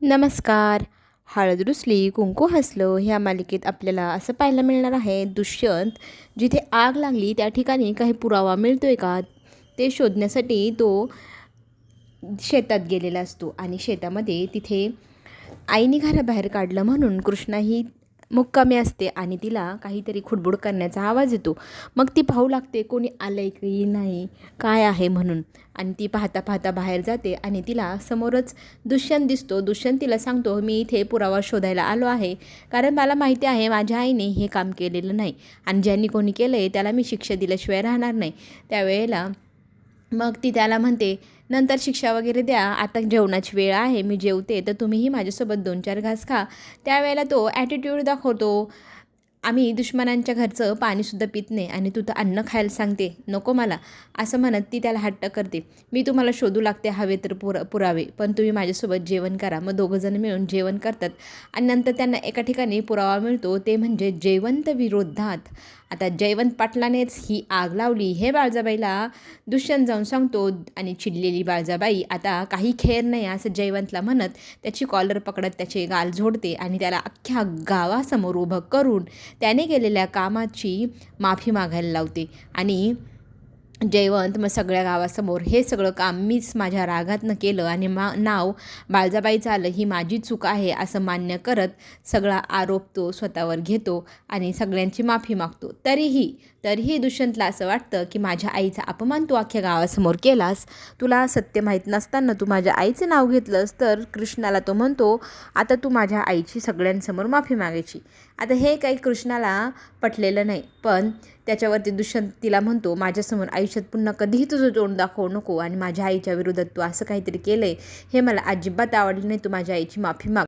नमस्कार. हळद रुसली कुंकू हसलं ह्या मालिकेत आपल्याला असं पाहायला मिळणार आहे, दुष्यंत जिथे आग लागली त्या ठिकाणी काही पुरावा मिळतोय का ते शोधण्यासाठी तो शेतात गेलेला असतो. आणि शेतामध्ये तिथे आईने घराबाहेर काढलं म्हणून कृष्णा ही मुक्कामी असते आणि तिला काहीतरी खुडबुड करण्याचा आवाज येतो. मग ती पाहू लागते कोणी आलंय की नाही, काय आहे म्हणून. आणि ती पाहता पाहता बाहेर जाते आणि तिला समोरच दुष्यंत दिसतो. दुष्यंत तिला सांगतो, मी इथे पुरावा शोधायला आलो आहे, कारण मला माहिती आहे माझ्या आईने हे काम केलेलं नाही आणि ज्यांनी कोणी केलं आहे त्याला मी शिक्षा दिल्याशिवाय राहणार नाही. त्यावेळेला मग ती त्याला म्हणते, नंतर शिक्षा वगैरे द्या, आता जेवणाची वेळ आहे, मी जेवते, तर तुम्हीही माझ्यासोबत 2-4 घास खा. त्यावेळेला तो ॲटिट्यूड दाखवतो, आम्ही दुश्मनांच्या घरचं पाणीसुद्धा पित नाही आणि तू तर अन्न खायला सांगते, नको मला, असं म्हणत ती त्याला हट्ट करते. मी तुम्हाला शोधू लागते, हवे तर पुरावे, पण तुम्ही माझ्यासोबत जेवण करा. मग दोघंजण मिळून जेवण करतात आणि नंतर त्यांना एका ठिकाणी पुरावा मिळतो, ते म्हणजे जयवंत विरोधात. आता जयवंत पाटलानेच ही आग लावली हे बाळजाबाईला दुष्यंत जाऊन सांगतो आणि चिडलेली बाळजाबाई आता काही खैर नाही असं जयवंतला म्हणत त्याची कॉलर पकडत त्याचे गाल झोडते आणि त्याला अख्ख्या गावासमोर उभं करून त्याने केलेल्या कामाची माफी मागायला लावते. आणि जयवंत मग सगळ्या गावासमोर हे सगळं काम मीच माझ्या रागातनं केलं आणि नाव बाळजाबाईचं आलं, ही माझी चूक आहे असं मान्य करत सगळा आरोप तो स्वतःवर घेतो आणि सगळ्यांची माफी मागतो. तरीही दुष्यंतला असं वाटतं की माझ्या आईचा अपमान तू अख्ख्या गावासमोर केलास, तुला सत्य माहीत नसताना तू माझ्या आईचं नाव घेतलंस. तर कृष्णाला तो म्हणतो, आता तू माझ्या आईची सगळ्यांसमोर माफी मागायची. आता हे काही कृष्णाला पटलेलं नाही, पण त्याच्यावरती दुष्यंत तिला म्हणतो, माझ्यासमोर आयुष्यात पुन्हा कधीही तुझं तोंड दाखवू नको आणि माझ्या आईच्या विरोधात तू असं काहीतरी केलं आहे हे मला अजिबात आवडलं नाही, तू माझ्या आईची माफी माग.